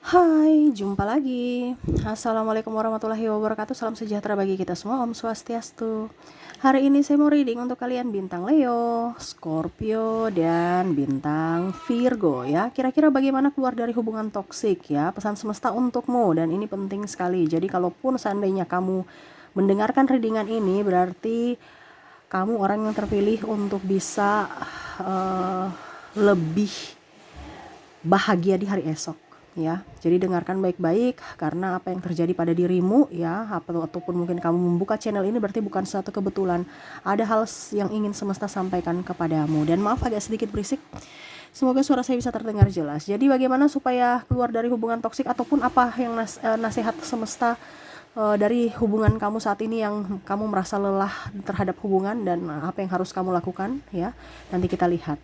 Hai, jumpa lagi. Assalamualaikum warahmatullahi wabarakatuh. Salam sejahtera bagi kita semua. Om Swastiastu. Hari ini saya mau reading untuk kalian bintang Leo, Scorpio, dan bintang Virgo ya. Kira-kira bagaimana keluar dari hubungan toksik ya. Pesan semesta untukmu dan ini penting sekali. Jadi kalaupun seandainya kamu mendengarkan readingan ini, berarti kamu orang yang terpilih untuk bisa lebih bahagia di hari esok ya. Jadi dengarkan baik-baik karena apa yang terjadi pada dirimu ya, ataupun mungkin kamu membuka channel ini berarti bukan suatu kebetulan. Ada hal yang ingin semesta sampaikan kepadamu. Dan maaf agak sedikit berisik. Semoga suara saya bisa terdengar jelas. Jadi bagaimana supaya keluar dari hubungan toksik ataupun apa yang nasihat semesta dari hubungan kamu saat ini yang kamu merasa lelah terhadap hubungan dan apa yang harus kamu lakukan ya. Nanti kita lihat.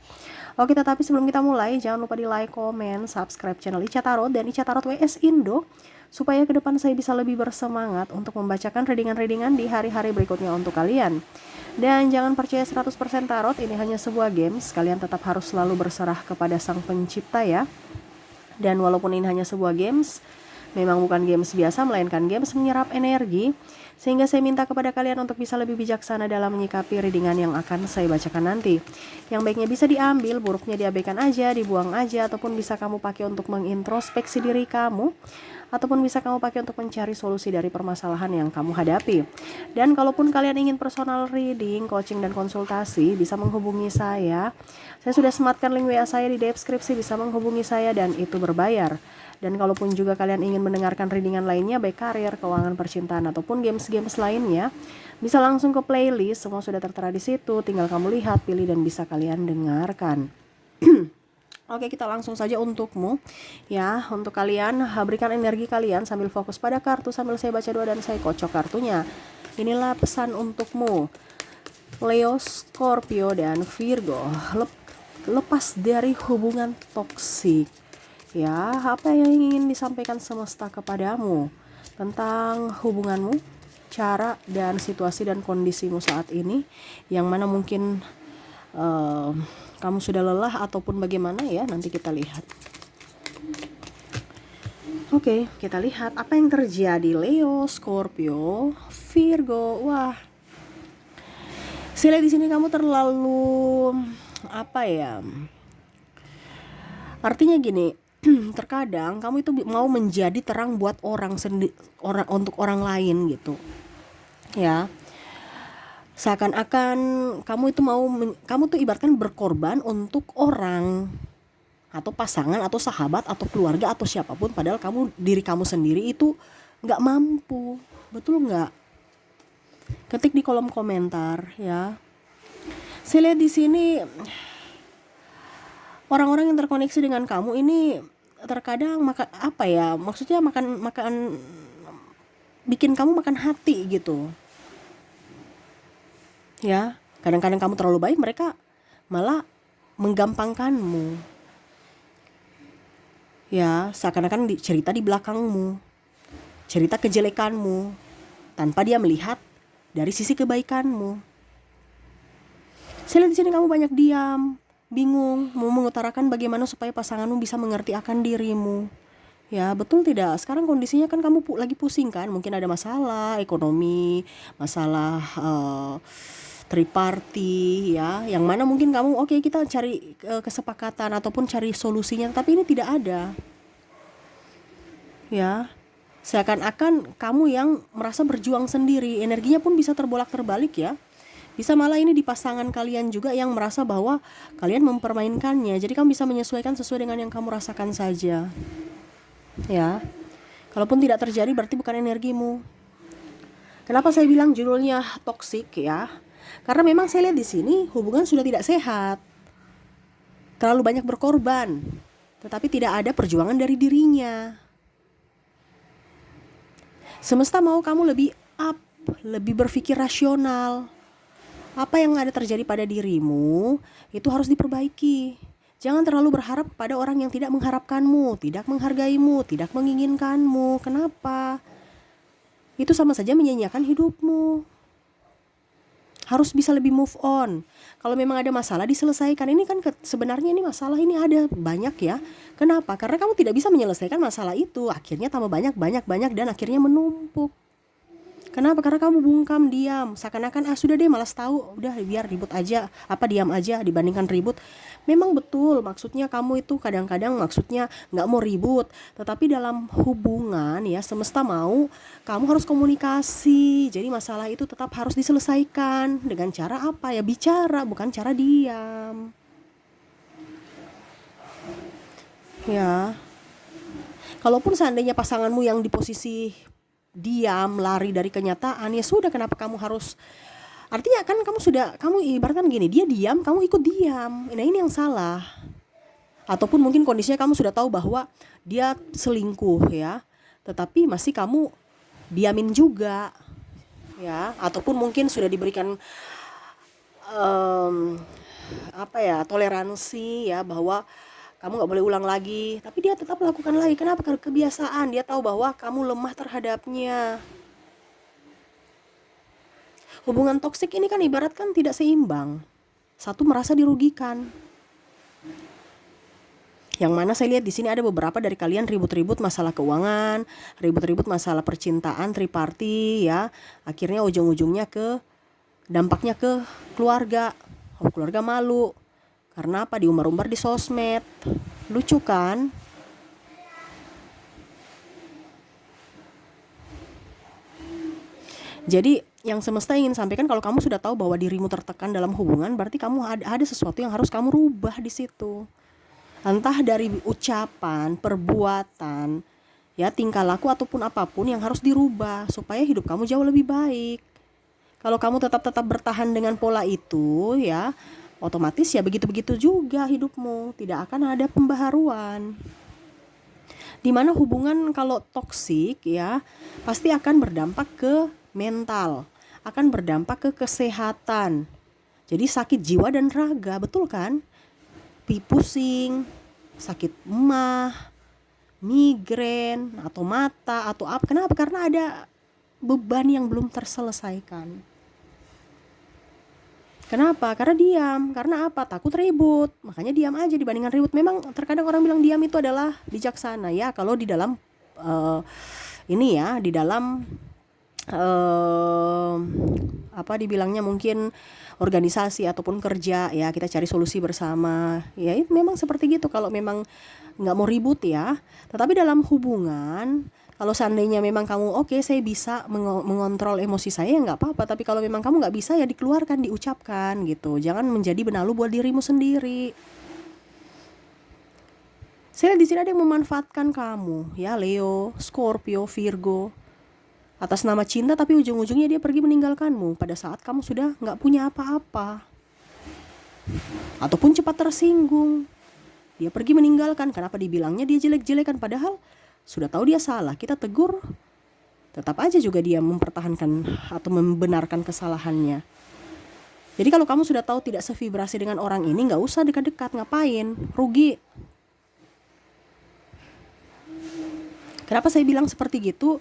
Oke, tetapi sebelum kita mulai, jangan lupa di like, komen, subscribe channel Ica Tarot dan Ica Tarot WS Indo supaya ke depan saya bisa lebih bersemangat untuk membacakan readingan-readingan di hari-hari berikutnya untuk kalian. Dan jangan percaya 100% tarot, ini hanya sebuah games, kalian tetap harus selalu berserah kepada Sang Pencipta ya. Dan walaupun ini hanya sebuah games, memang bukan games biasa, melainkan games menyerap energi. Sehingga saya minta kepada kalian untuk bisa lebih bijaksana dalam menyikapi readingan yang akan saya bacakan nanti. Yang baiknya bisa diambil, buruknya diabaikan aja, dibuang aja, ataupun bisa kamu pakai untuk mengintrospeksi diri kamu, ataupun bisa kamu pakai untuk mencari solusi dari permasalahan yang kamu hadapi. Dan kalaupun kalian ingin personal reading, coaching, dan konsultasi, bisa menghubungi saya. Saya sudah sematkan link WA saya di deskripsi, bisa menghubungi saya dan itu berbayar. Dan kalaupun juga kalian ingin mendengarkan readingan lainnya, baik karir, keuangan, percintaan, ataupun games-games lainnya, bisa langsung ke playlist, semua sudah tertera di situ, tinggal kamu lihat, pilih, dan bisa kalian dengarkan. Oke, kita langsung saja untukmu ya, untuk kalian berikan energi kalian sambil fokus pada kartu sambil saya baca doa dan saya kocok kartunya. Inilah pesan untukmu Leo, Scorpio, dan Virgo. Lepas dari hubungan toksik ya, apa yang ingin disampaikan semesta kepadamu tentang hubunganmu, cara dan situasi dan kondisimu saat ini, yang mana mungkin kamu sudah lelah ataupun bagaimana ya, nanti kita lihat. Oke, kita lihat apa yang terjadi Leo, Scorpio, Virgo. Wah, saya lihat di sini kamu terlalu apa ya? Artinya gini, terkadang kamu itu mau menjadi terang buat untuk orang lain gitu ya, seakan-akan kamu tuh ibaratkan berkorban untuk orang atau pasangan atau sahabat atau keluarga atau siapapun, padahal diri kamu sendiri itu nggak mampu. Betul nggak? Ketik di kolom komentar ya. Saya lihat di sini orang-orang yang terkoneksi dengan kamu ini terkadang maksudnya makan bikin kamu makan hati gitu ya. Kadang-kadang kamu terlalu baik, mereka malah menggampangkanmu ya, seakan-akan cerita di belakangmu, cerita kejelekanmu tanpa dia melihat dari sisi kebaikanmu. Saya lihat di sini kamu banyak diam, bingung, mau mengutarakan bagaimana supaya pasanganmu bisa mengerti akan dirimu. Ya, betul tidak? Sekarang kondisinya kan kamu lagi pusing kan? Mungkin ada masalah ekonomi, masalah triparty ya, yang mana mungkin kamu kita cari kesepakatan ataupun cari solusinya, tapi ini tidak ada. Ya, seakan-akan kamu yang merasa berjuang sendiri, energinya pun bisa terbolak-terbalik ya. Bisa malah ini di pasangan kalian juga yang merasa bahwa kalian mempermainkannya. Jadi kamu bisa menyesuaikan sesuai dengan yang kamu rasakan saja. Ya. Kalaupun tidak terjadi berarti bukan energimu. Kenapa saya bilang judulnya toksik ya? Karena memang saya lihat di sini hubungan sudah tidak sehat. Terlalu banyak berkorban, tetapi tidak ada perjuangan dari dirinya. Semesta mau kamu lebih up, lebih berpikir rasional. Apa yang ada terjadi pada dirimu itu harus diperbaiki. Jangan terlalu berharap pada orang yang tidak mengharapkanmu, tidak menghargaimu, tidak menginginkanmu. Kenapa? Itu sama saja menyanyiakan hidupmu. harus bisa lebih move on. Kalau memang ada masalah diselesaikan. Ini kan sebenarnya ini masalah ini ada banyak ya. Kenapa? Karena kamu tidak bisa menyelesaikan masalah itu. Akhirnya tambah banyak dan akhirnya menumpuk. Kenapa? Karena kamu bungkam, diam, seakan-akan sudah deh malas tahu, udah biar ribut aja, diam aja dibandingkan ribut. Memang betul, maksudnya kamu itu kadang-kadang maksudnya nggak mau ribut, tetapi dalam hubungan ya semesta mau kamu harus komunikasi. Jadi masalah itu tetap harus diselesaikan dengan cara apa ya? Bicara, bukan cara diam. Ya, kalaupun seandainya pasanganmu yang di posisi diam, lari dari kenyataan, ya sudah, kenapa kamu harus, artinya kan kamu ibaratkan gini, dia diam, kamu ikut diam. Nah, ini yang salah. Ataupun mungkin kondisinya kamu sudah tahu bahwa dia selingkuh ya, tetapi masih kamu diamin juga ya. Ataupun mungkin sudah diberikan toleransi ya, bahwa kamu nggak boleh ulang lagi, tapi dia tetap lakukan lagi. Kenapa? Karena kebiasaan. Dia tahu bahwa kamu lemah terhadapnya. Hubungan toksik ini kan ibaratkan tidak seimbang. Satu merasa dirugikan. Yang mana saya lihat di sini ada beberapa dari kalian ribut-ribut masalah keuangan, ribut-ribut masalah percintaan, triparty ya. Akhirnya ujung-ujungnya dampaknya ke keluarga. Keluarga malu. Karena apa? Diumbar-umbar di sosmed. Lucu kan? Jadi yang semesta ingin sampaikan, kalau kamu sudah tahu bahwa dirimu tertekan dalam hubungan, berarti kamu ada sesuatu yang harus kamu rubah di situ. Entah dari ucapan, perbuatan, ya tingkah laku ataupun apapun yang harus dirubah supaya hidup kamu jauh lebih baik. Kalau kamu tetap bertahan dengan pola itu ya, otomatis ya begitu-begitu juga hidupmu, tidak akan ada pembaharuan. Dimana hubungan kalau toksik ya pasti akan berdampak ke mental, akan berdampak ke kesehatan. Jadi sakit jiwa dan raga, betul kan? Pusing, sakit emah, migrain, atau mata, atau apa. Kenapa? Karena ada beban yang belum terselesaikan. Kenapa? Karena diam. Karena apa? Takut ribut. Makanya diam aja dibandingkan ribut. Memang terkadang orang bilang diam itu adalah bijaksana ya, kalau di dalam di dalam dibilangnya mungkin organisasi ataupun kerja ya, kita cari solusi bersama ya, itu memang seperti gitu kalau memang nggak mau ribut ya. Tetapi dalam hubungan, kalau seandainya memang kamu saya bisa mengontrol emosi saya, ya nggak apa-apa. Tapi kalau memang kamu nggak bisa, ya dikeluarkan, diucapkan gitu. Jangan menjadi benalu buat dirimu sendiri. Saya lihat di sini ada yang memanfaatkan kamu ya, Leo, Scorpio, Virgo, atas nama cinta, tapi ujung-ujungnya dia pergi meninggalkanmu pada saat kamu sudah nggak punya apa-apa, ataupun cepat tersinggung. Dia pergi meninggalkan. Kenapa dibilangnya dia jelek-jelekan? Padahal sudah tahu dia salah, kita tegur, tetap aja juga dia mempertahankan atau membenarkan kesalahannya. Jadi kalau kamu sudah tahu tidak sevibrasi dengan orang ini, nggak usah dekat-dekat. Ngapain? Rugi. Kenapa saya bilang seperti gitu?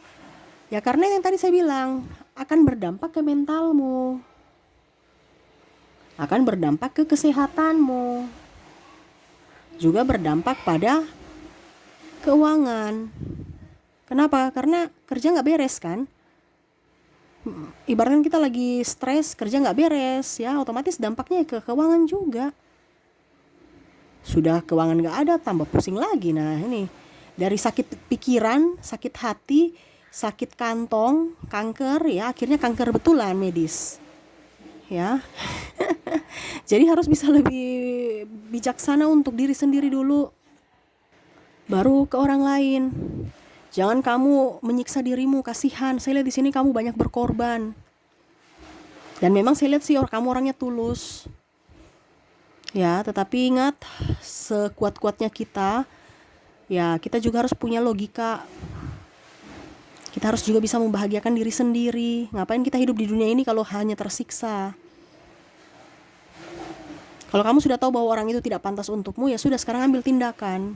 Ya karena yang tadi saya bilang, akan berdampak ke mentalmu, akan berdampak ke kesehatanmu, juga berdampak pada keuangan. Kenapa? Karena kerja nggak beres kan. Ibaratnya kita lagi stres, kerja nggak beres ya, otomatis dampaknya ke keuangan juga. Sudah keuangan nggak ada, tambah pusing lagi. Nah ini dari sakit pikiran, sakit hati, sakit kantong, kanker ya, akhirnya kanker betulan medis ya. Jadi harus bisa lebih bijaksana untuk diri sendiri dulu, baru ke orang lain. Jangan kamu menyiksa dirimu, kasihan. Saya lihat di sini kamu banyak berkorban. Dan memang saya lihat sih kamu orangnya tulus. Ya, tetapi ingat, sekuat-kuatnya kita, ya kita juga harus punya logika. Kita harus juga bisa membahagiakan diri sendiri. Ngapain kita hidup di dunia ini kalau hanya tersiksa? Kalau kamu sudah tahu bahwa orang itu tidak pantas untukmu, ya sudah, sekarang ambil tindakan.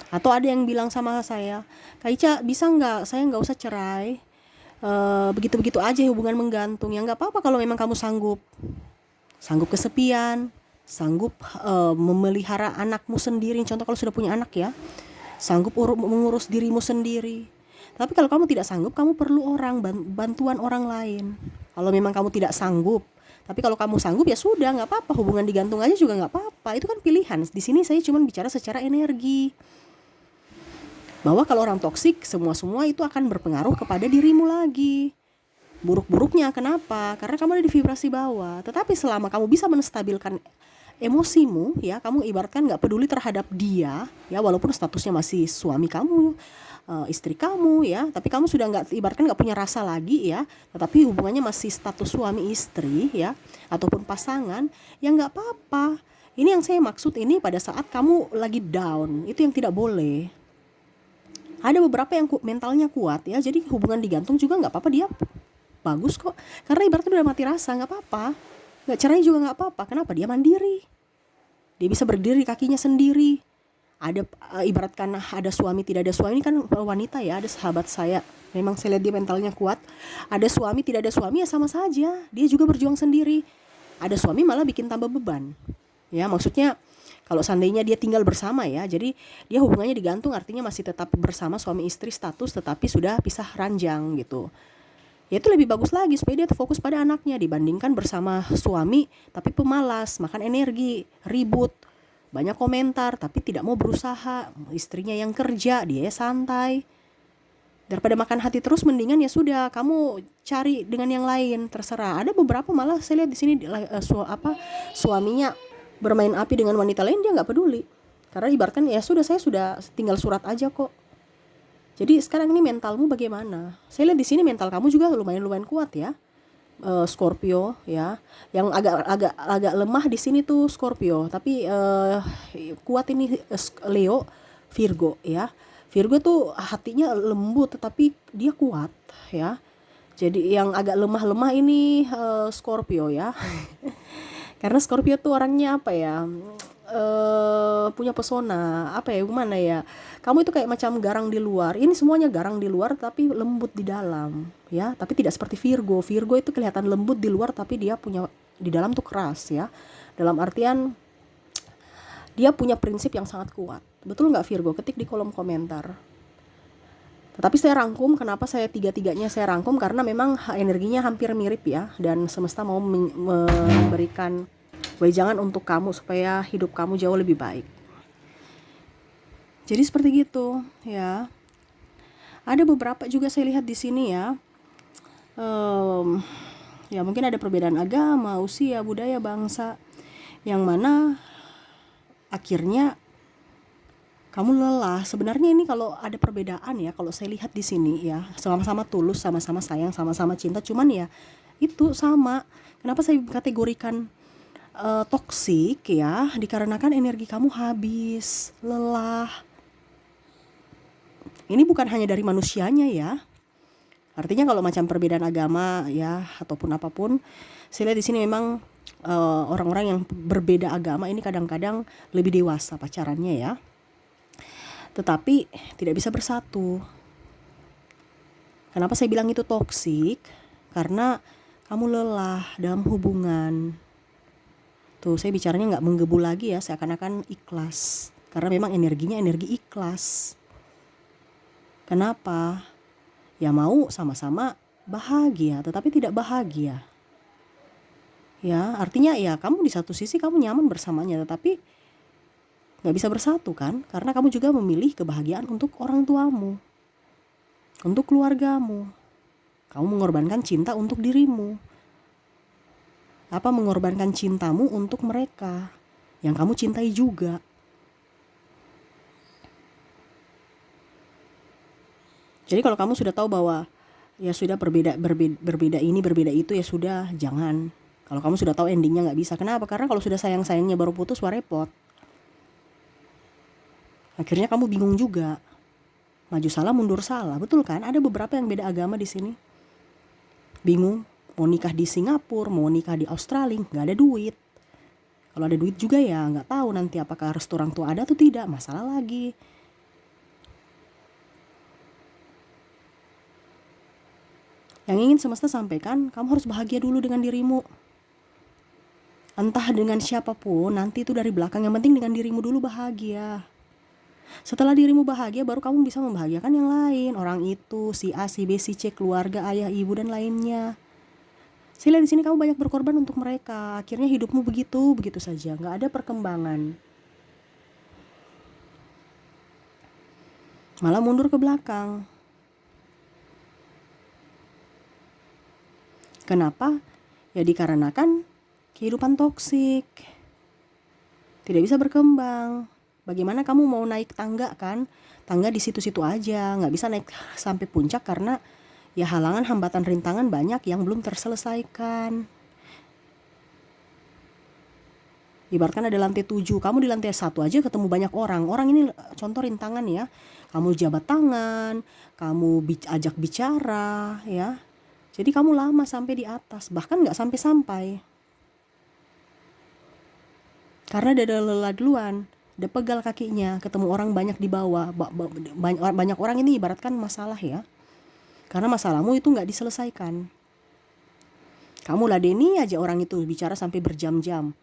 Atau ada yang bilang sama saya, Kak Ica, bisa nggak saya nggak usah cerai, begitu-begitu aja hubungan menggantung. Ya nggak apa-apa kalau memang kamu sanggup kesepian, sanggup memelihara anakmu sendiri. Contoh kalau sudah punya anak ya, sanggup mengurus dirimu sendiri. Tapi kalau kamu tidak sanggup, kamu perlu bantuan orang lain. Kalau memang kamu tidak sanggup, tapi kalau kamu sanggup ya sudah, nggak apa-apa, hubungan digantung aja juga nggak apa-apa. Itu kan pilihan. Di sini saya cuma bicara secara energi, bahwa kalau orang toksik, semua itu akan berpengaruh kepada dirimu lagi. Buruk-buruknya kenapa? Karena kamu ada di vibrasi bawah. Tetapi selama kamu bisa menstabilkan emosimu, ya, kamu ibaratkan nggak peduli terhadap dia, ya, walaupun statusnya masih suami kamu, istri kamu, ya, tapi kamu sudah ibaratkan nggak punya rasa lagi, ya, tetapi hubungannya masih status suami istri, ya, ataupun pasangan, ya nggak apa-apa. Ini yang saya maksud, ini pada saat kamu lagi down, itu yang tidak boleh. Ada beberapa yang mentalnya kuat, ya, jadi hubungan digantung juga nggak apa-apa, dia bagus kok, karena ibaratnya udah mati rasa, nggak apa-apa, nggak cerai juga nggak apa-apa. Kenapa? Dia mandiri, dia bisa berdiri kakinya sendiri. Ada ibaratkan ada suami tidak ada suami, ini kan wanita ya, ada sahabat saya, memang saya lihat dia mentalnya kuat. Ada suami tidak ada suami ya sama saja, dia juga berjuang sendiri. Ada suami malah bikin tambah beban, ya, maksudnya kalau seandainya dia tinggal bersama, ya, jadi dia hubungannya digantung, artinya masih tetap bersama suami istri status, tetapi sudah pisah ranjang gitu. Ya itu lebih bagus lagi supaya dia fokus pada anaknya dibandingkan bersama suami tapi pemalas, makan energi, ribut, banyak komentar tapi tidak mau berusaha, istrinya yang kerja, dia santai. Daripada makan hati terus, mendingan ya sudah kamu cari dengan yang lain, terserah. Ada beberapa malah saya lihat di sini suaminya bermain api dengan wanita lain, dia nggak peduli. Karena ibaratkan ya sudah, saya sudah tinggal surat aja kok. Jadi sekarang ini mentalmu bagaimana? Saya lihat di sini mental kamu juga lumayan kuat ya, Scorpio ya. Yang agak lemah di sini tuh Scorpio, tapi kuat ini Leo, Virgo ya. Virgo tuh hatinya lembut tetapi dia kuat ya. Jadi yang agak lemah ini Scorpio ya. Karena Scorpio tuh orangnya apa ya? Punya pesona, apa ya, gimana ya, kamu itu kayak macam garang di luar, ini semuanya garang di luar tapi lembut di dalam ya, tapi tidak seperti Virgo itu kelihatan lembut di luar tapi dia punya di dalam tuh keras ya, dalam artian dia punya prinsip yang sangat kuat. Betul nggak Virgo? Ketik di kolom komentar. Tetapi saya rangkum, kenapa saya tiga-tiganya saya rangkum, karena memang energinya hampir mirip ya, dan semesta mau memberikan wejangan untuk kamu supaya hidup kamu jauh lebih baik. Jadi seperti gitu ya. Ada beberapa juga saya lihat di sini ya. Ya mungkin ada perbedaan agama, usia, budaya, bangsa, yang mana akhirnya kamu lelah. Sebenarnya ini kalau ada perbedaan ya, kalau saya lihat di sini ya, sama-sama tulus, sama-sama sayang, sama-sama cinta, cuman ya itu sama. Kenapa saya kategorikan toksik ya, dikarenakan energi kamu habis, lelah. Ini bukan hanya dari manusianya ya, artinya kalau macam perbedaan agama ya ataupun apapun, saya lihat di sini memang orang-orang yang berbeda agama ini kadang-kadang lebih dewasa pacarannya ya, tetapi tidak bisa bersatu. Kenapa saya bilang itu toksik? Karena kamu lelah dalam hubungan. Tuh, saya bicaranya nggak menggebu lagi ya, seakan-akan ikhlas. Karena memang energinya energi ikhlas. Kenapa? Ya mau sama-sama bahagia, tetapi tidak bahagia. Ya, artinya ya kamu di satu sisi kamu nyaman bersamanya, tetapi nggak bisa bersatu kan? Karena kamu juga memilih kebahagiaan untuk orang tuamu, untuk keluargamu. Kamu mengorbankan cinta untuk dirimu. Apa mengorbankan cintamu untuk mereka yang kamu cintai juga. Jadi kalau kamu sudah tahu bahwa ya sudah berbeda ini berbeda itu, ya sudah, jangan. Kalau kamu sudah tahu endingnya nggak bisa. Kenapa? Karena kalau sudah sayangnya baru putus, wah repot. Akhirnya kamu bingung juga. Maju salah mundur salah, betul kan? Ada beberapa yang beda agama di sini. Bingung. Mau nikah di Singapura, mau nikah di Australia, nggak ada duit. Kalau ada duit juga ya nggak tahu nanti apakah restu orang tua ada atau tidak, masalah lagi. Yang ingin semesta sampaikan, kamu harus bahagia dulu dengan dirimu. Entah dengan siapapun, nanti itu dari belakang. Yang penting dengan dirimu dulu bahagia. Setelah dirimu bahagia, baru kamu bisa membahagiakan yang lain. Orang itu, si A, si B, si C, keluarga, ayah, ibu, dan lainnya. Saya lihat di sini kamu banyak berkorban untuk mereka. Akhirnya hidupmu begitu saja, nggak ada perkembangan. Malah mundur ke belakang. Kenapa? Ya dikarenakan kehidupan toksik. Tidak bisa berkembang. Bagaimana kamu mau naik tangga kan? Tangga di situ-situ aja, nggak bisa naik sampai puncak karena ya halangan, hambatan, rintangan banyak yang belum terselesaikan. Ibaratkan ada lantai 7, kamu di lantai 1 aja ketemu banyak orang. Orang ini contoh rintangan ya. Kamu jabat tangan, kamu ajak bicara ya. Jadi kamu lama sampai di atas, bahkan nggak sampai-sampai. Karena dia udah lelah duluan, udah pegal kakinya, ketemu orang banyak di bawah. Banyak orang ini ibaratkan masalah ya. Karena masalahmu itu nggak diselesaikan. Kamu ladeni aja orang itu bicara sampai berjam-jam.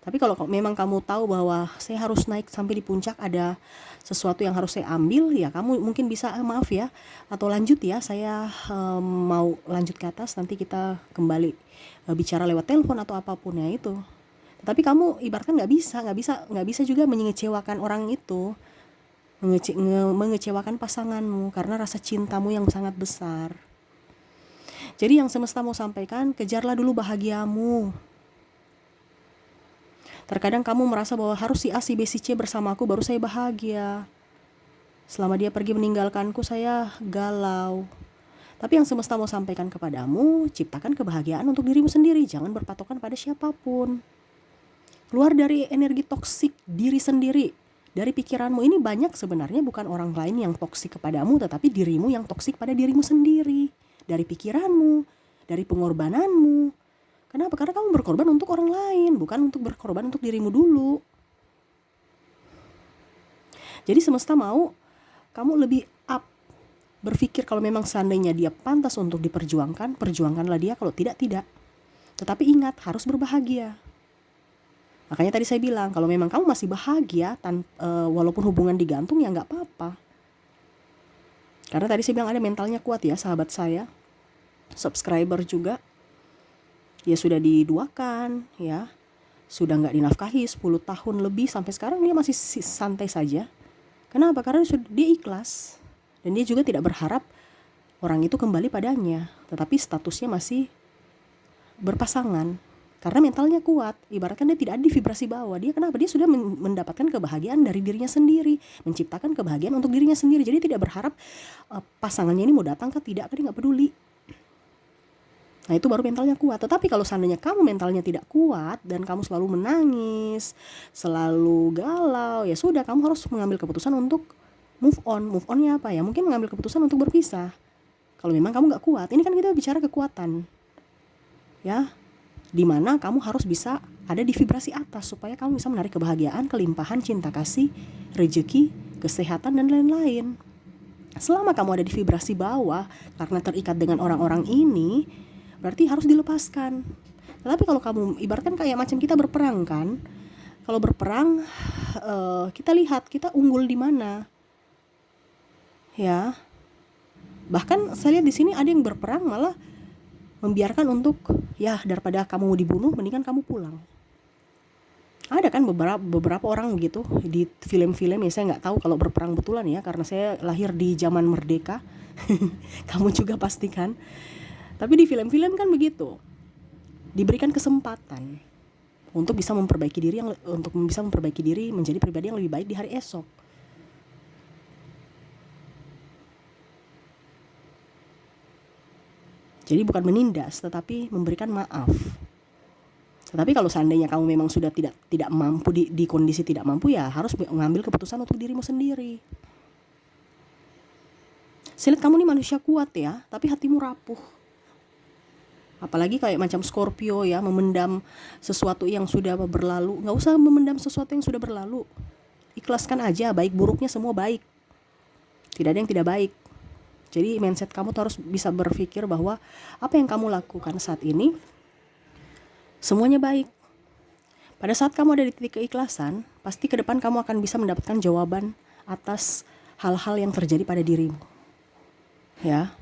Tapi kalau memang kamu tahu bahwa saya harus naik sampai di puncak, ada sesuatu yang harus saya ambil, ya kamu mungkin bisa maaf ya, atau lanjut ya, saya mau lanjut ke atas, nanti kita kembali bicara lewat telepon atau apapun ya itu. Tapi kamu ibaratkan nggak bisa juga mengecewakan orang itu, mengecewakan pasanganmu karena rasa cintamu yang sangat besar. Jadi yang semesta mau sampaikan, kejarlah dulu bahagiamu. Terkadang kamu merasa bahwa harus si A, si B, si C bersamaku baru saya bahagia. Selama dia pergi meninggalkanku, saya galau. Tapi yang semesta mau sampaikan kepadamu, ciptakan kebahagiaan untuk dirimu sendiri. Jangan berpatokan pada siapapun. Keluar dari energi toksik diri sendiri. Dari pikiranmu ini banyak sebenarnya bukan orang lain yang toksik kepadamu, tetapi dirimu yang toksik pada dirimu sendiri. Dari pikiranmu, dari pengorbananmu. Kenapa? Karena kamu berkorban untuk orang lain, bukan untuk berkorban untuk dirimu dulu. Jadi semesta mau kamu lebih up, berpikir kalau memang seandainya dia pantas untuk diperjuangkan, perjuangkanlah dia, kalau tidak, tidak. Tetapi ingat, harus berbahagia. Makanya tadi saya bilang, kalau memang kamu masih bahagia, walaupun hubungan digantung, ya nggak apa-apa. Karena tadi saya bilang ada mentalnya kuat ya, sahabat saya, subscriber juga. Ya sudah diduakan ya, sudah nggak dinafkahi 10 tahun lebih, sampai sekarang dia masih santai saja. Kenapa? Karena dia ikhlas, dan dia juga tidak berharap orang itu kembali padanya, tetapi statusnya masih berpasangan. Karena mentalnya kuat, ibaratkan dia tidak ada di vibrasi bawah. Dia kenapa? Dia sudah mendapatkan kebahagiaan dari dirinya sendiri, menciptakan kebahagiaan untuk dirinya sendiri. Jadi tidak berharap pasangannya ini mau datang ke tidak, dia nggak peduli. Nah itu baru mentalnya kuat. Tetapi kalau seandainya kamu mentalnya tidak kuat dan kamu selalu menangis, selalu galau, ya sudah, kamu harus mengambil keputusan untuk move on. Move onnya apa ya? Mungkin mengambil keputusan untuk berpisah. Kalau memang kamu gak kuat, ini kan kita bicara kekuatan ya, dimana kamu harus bisa ada di vibrasi atas supaya kamu bisa menarik kebahagiaan, kelimpahan, cinta kasih, rezeki, kesehatan, dan lain-lain. Selama kamu ada di vibrasi bawah karena terikat dengan orang-orang ini, berarti harus dilepaskan. Tetapi kalau kamu ibaratkan kayak macam kita berperang kan, kalau berperang kita lihat kita unggul di mana ya. Bahkan saya lihat di sini ada yang berperang malah membiarkan untuk ya daripada kamu dibunuh mendingan kamu pulang. Ada kan beberapa orang gitu di film-film ya, saya nggak tahu kalau berperang betulan ya, karena saya lahir di zaman merdeka. Kamu juga pastikan. Tapi di film-film kan begitu, diberikan kesempatan untuk bisa memperbaiki diri menjadi pribadi yang lebih baik di hari esok. Jadi bukan menindas, tetapi memberikan maaf. Tetapi kalau seandainya kamu memang sudah tidak mampu, di kondisi tidak mampu, ya harus mengambil keputusan untuk dirimu sendiri. Saya lihat kamu ini manusia kuat ya, tapi hatimu rapuh. Apalagi kayak macam Scorpio ya, memendam sesuatu yang sudah berlalu. Gak usah memendam sesuatu yang sudah berlalu. Ikhlaskan aja, baik buruknya semua baik. Tidak ada yang tidak baik. Jadi mindset kamu tuh harus bisa berpikir bahwa apa yang kamu lakukan saat ini semuanya baik. Pada saat kamu ada di titik keikhlasan, pasti ke depan kamu akan bisa mendapatkan jawaban atas hal-hal yang terjadi pada dirimu. Ya.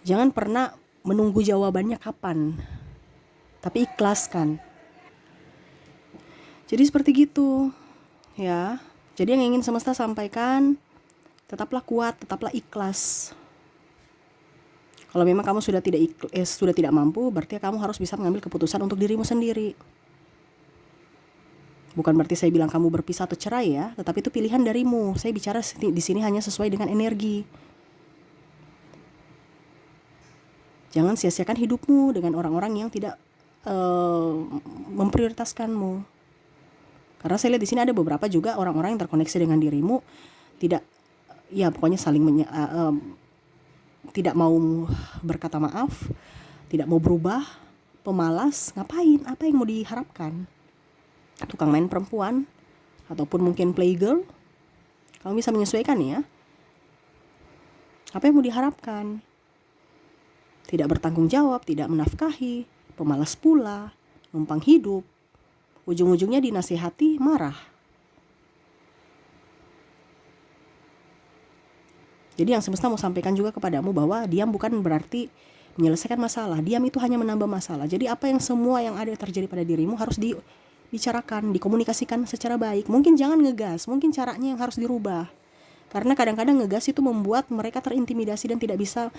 Jangan pernah menunggu jawabannya kapan, tapi ikhlaskan. Jadi seperti gitu, ya. Jadi yang ingin semesta sampaikan, tetaplah kuat, tetaplah ikhlas. Kalau memang kamu sudah tidak mampu, berarti kamu harus bisa mengambil keputusan untuk dirimu sendiri. Bukan berarti saya bilang kamu berpisah atau cerai ya, tetapi itu pilihan darimu. Saya bicara di sini hanya sesuai dengan energi. Jangan sia-siakan hidupmu dengan orang-orang yang tidak memprioritaskanmu. Karena saya lihat di sini ada beberapa juga orang-orang yang terkoneksi dengan dirimu, tidak, ya pokoknya saling tidak mau berkata maaf, tidak mau berubah, pemalas. Ngapain? Apa yang mau diharapkan? Tukang main perempuan ataupun mungkin playgirl, kamu bisa menyesuaikan ya. Apa yang mau diharapkan? Tidak bertanggung jawab, tidak menafkahi, pemalas pula, numpang hidup. Ujung-ujungnya dinasihati, marah. Jadi yang semesta mau sampaikan juga kepadamu bahwa diam bukan berarti menyelesaikan masalah. Diam itu hanya menambah masalah. Jadi apa yang semua yang ada terjadi pada dirimu harus dibicarakan, dikomunikasikan secara baik. Mungkin jangan ngegas, mungkin caranya yang harus dirubah. Karena kadang-kadang ngegas itu membuat mereka terintimidasi dan tidak bisa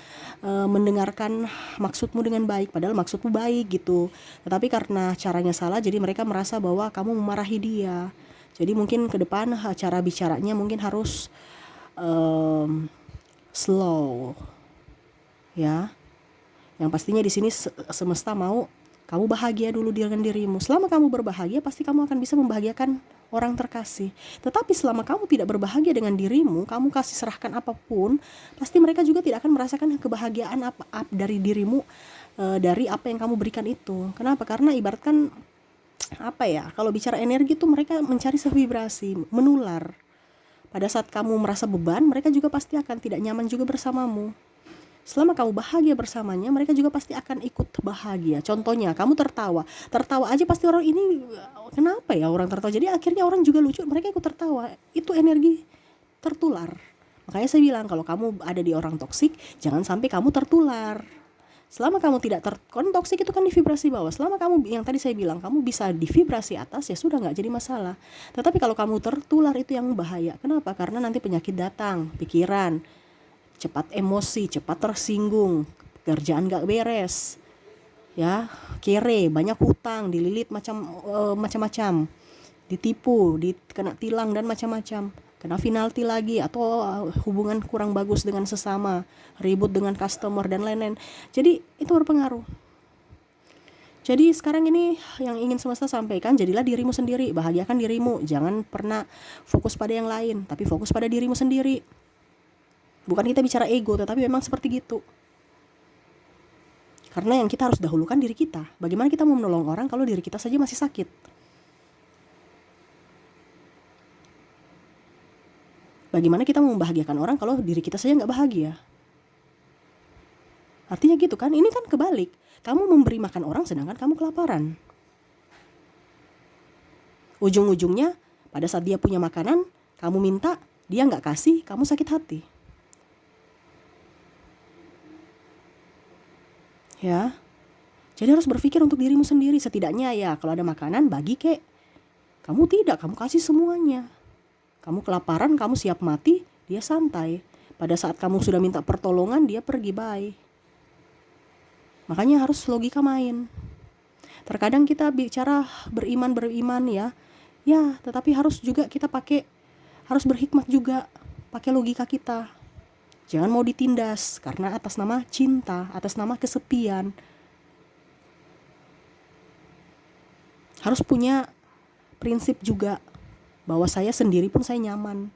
mendengarkan maksudmu dengan baik. Padahal maksudmu baik gitu. Tetapi karena caranya salah, jadi mereka merasa bahwa kamu memarahi dia. Jadi mungkin ke depan cara bicaranya mungkin harus slow, ya. Yang pastinya di sini semesta mau kamu bahagia dulu dengan dirimu. Selama kamu berbahagia, pasti kamu akan bisa membahagiakan orang terkasih. Tetapi selama kamu tidak berbahagia dengan dirimu, kamu kasih serahkan apapun, pasti mereka juga tidak akan merasakan kebahagiaan apa dari dirimu, dari apa yang kamu berikan itu. Kenapa? Karena ibaratkan apa ya? Kalau bicara energi tuh mereka mencari sevibrasi, menular. Pada saat kamu merasa beban, mereka juga pasti akan tidak nyaman juga bersamamu. Selama kamu bahagia bersamanya, mereka juga pasti akan ikut bahagia. Contohnya, kamu tertawa aja pasti orang ini, kenapa ya orang tertawa? Jadi akhirnya orang juga lucu, mereka ikut tertawa. Itu energi tertular. Makanya saya bilang kalau kamu ada di orang toksik, jangan sampai kamu tertular. Selama kamu tidak kan toksik itu kan di vibrasi bawah. Selama kamu yang tadi saya bilang kamu bisa di vibrasi atas, ya sudah nggak jadi masalah. Tetapi kalau kamu tertular itu yang bahaya. Kenapa? Karena nanti penyakit datang, pikiran, cepat emosi, cepat tersinggung, kerjaan nggak beres, ya, kere, banyak hutang, dililit macam-macam, ditipu, kena tilang dan macam-macam. Kena penalti lagi atau hubungan kurang bagus dengan sesama, ribut dengan customer dan lain-lain. Jadi itu berpengaruh. Jadi sekarang ini yang ingin semesta sampaikan, jadilah dirimu sendiri, bahagiakan dirimu. Jangan pernah fokus pada yang lain, tapi fokus pada dirimu sendiri. Bukan kita bicara ego, tetapi memang seperti gitu. Karena yang kita harus dahulukan diri kita. Bagaimana kita mau menolong orang kalau diri kita saja masih sakit? Bagaimana kita mau membahagiakan orang kalau diri kita saja nggak bahagia? Artinya gitu kan, ini kan kebalik. Kamu memberi makan orang sedangkan kamu kelaparan. Ujung-ujungnya pada saat dia punya makanan, kamu minta, dia nggak kasih, kamu sakit hati. Ya, jadi harus berpikir untuk dirimu sendiri. Setidaknya ya kalau ada makanan bagi kek. Kamu tidak, kamu kasih semuanya. Kamu kelaparan, kamu siap mati, dia santai. Pada saat kamu sudah minta pertolongan, dia pergi, bye. Makanya harus logika main. Terkadang kita bicara beriman ya. Ya, tetapi harus juga kita harus berhikmat juga. Pakai logika kita. Jangan mau ditindas karena atas nama cinta, atas nama kesepian. Harus punya prinsip juga. Bahwa saya sendiri pun saya nyaman.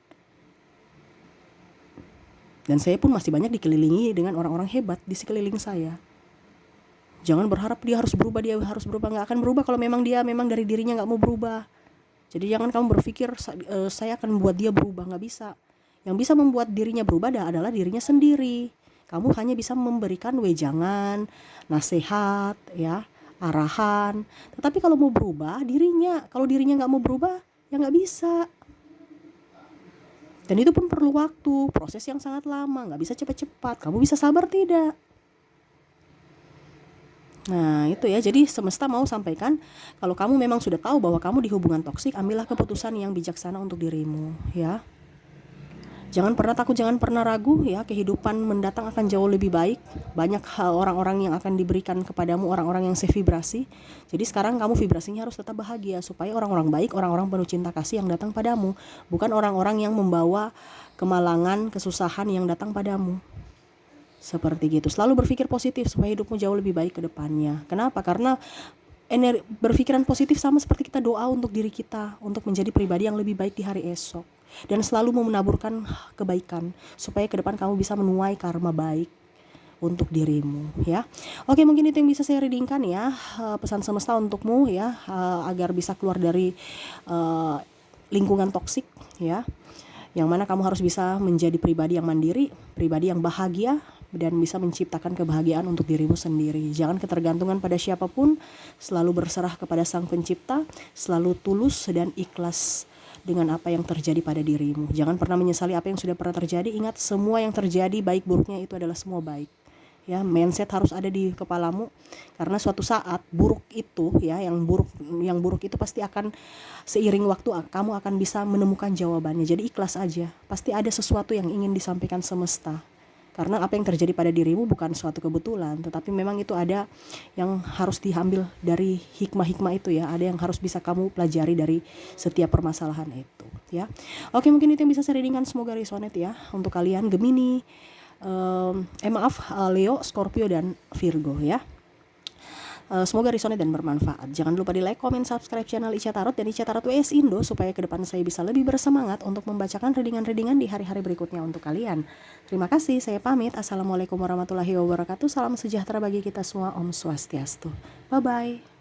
Dan saya pun masih banyak dikelilingi dengan orang-orang hebat di sekeliling saya. Jangan berharap dia harus berubah, nggak akan berubah kalau memang dia dari dirinya nggak mau berubah. Jadi jangan kamu berpikir saya akan membuat dia berubah, nggak bisa. Yang bisa membuat dirinya berubah adalah dirinya sendiri. Kamu hanya bisa memberikan wejangan, nasihat, ya, arahan. Tetapi kalau mau berubah dirinya, kalau dirinya nggak mau berubah, ya nggak bisa. Dan itu pun perlu waktu, proses yang sangat lama, nggak bisa cepat-cepat. Kamu bisa sabar tidak? Nah itu ya, jadi semesta mau sampaikan kalau kamu memang sudah tahu bahwa kamu di hubungan toksik, ambillah keputusan yang bijaksana untuk dirimu, ya. Jangan pernah takut, jangan pernah ragu, ya. Kehidupan mendatang akan jauh lebih baik. Banyak hal orang-orang yang akan diberikan kepadamu, orang-orang yang sevibrasi. Jadi sekarang kamu vibrasinya harus tetap bahagia, supaya orang-orang baik, orang-orang penuh cinta kasih yang datang padamu, bukan orang-orang yang membawa kemalangan, kesusahan yang datang padamu. Seperti gitu. Selalu berpikir positif supaya hidupmu jauh lebih baik ke depannya. Kenapa? Karena berpikiran positif sama seperti kita doa untuk diri kita, untuk menjadi pribadi yang lebih baik di hari esok. Dan selalu menaburkan kebaikan supaya ke depan kamu bisa menuai karma baik untuk dirimu, ya. Oke, mungkin itu yang bisa saya readingkan, ya. Pesan semesta untukmu, ya, agar bisa keluar dari lingkungan toksik, ya. Yang mana kamu harus bisa menjadi pribadi yang mandiri, pribadi yang bahagia, dan bisa menciptakan kebahagiaan untuk dirimu sendiri. Jangan ketergantungan pada siapapun, selalu berserah kepada Sang Pencipta, selalu tulus dan ikhlas dengan apa yang terjadi pada dirimu. Jangan pernah menyesali apa yang sudah pernah terjadi. Ingat, semua yang terjadi baik buruknya itu adalah semua baik. Ya, mindset harus ada di kepalamu, karena suatu saat buruk itu, ya, yang buruk itu pasti akan seiring waktu kamu akan bisa menemukan jawabannya. Jadi ikhlas aja, pasti ada sesuatu yang ingin disampaikan semesta, karena apa yang terjadi pada dirimu bukan suatu kebetulan, tetapi memang itu ada yang harus diambil dari hikmah-hikmah itu, ya. Ada yang harus bisa kamu pelajari dari setiap permasalahan itu, ya. Oke, mungkin itu yang bisa saya readingkan, semoga resonate, ya, untuk kalian Gemini, Leo, Scorpio, dan Virgo, ya. Semoga resonate dan bermanfaat. Jangan lupa di like, comment, subscribe channel Ica Tarot dan Ica Tarot WS Indo, supaya ke depan saya bisa lebih bersemangat untuk membacakan readingan-readingan di hari-hari berikutnya untuk kalian. Terima kasih, saya pamit. Assalamualaikum warahmatullahi wabarakatuh. Salam sejahtera bagi kita semua. Om Swastiastu. Bye-bye.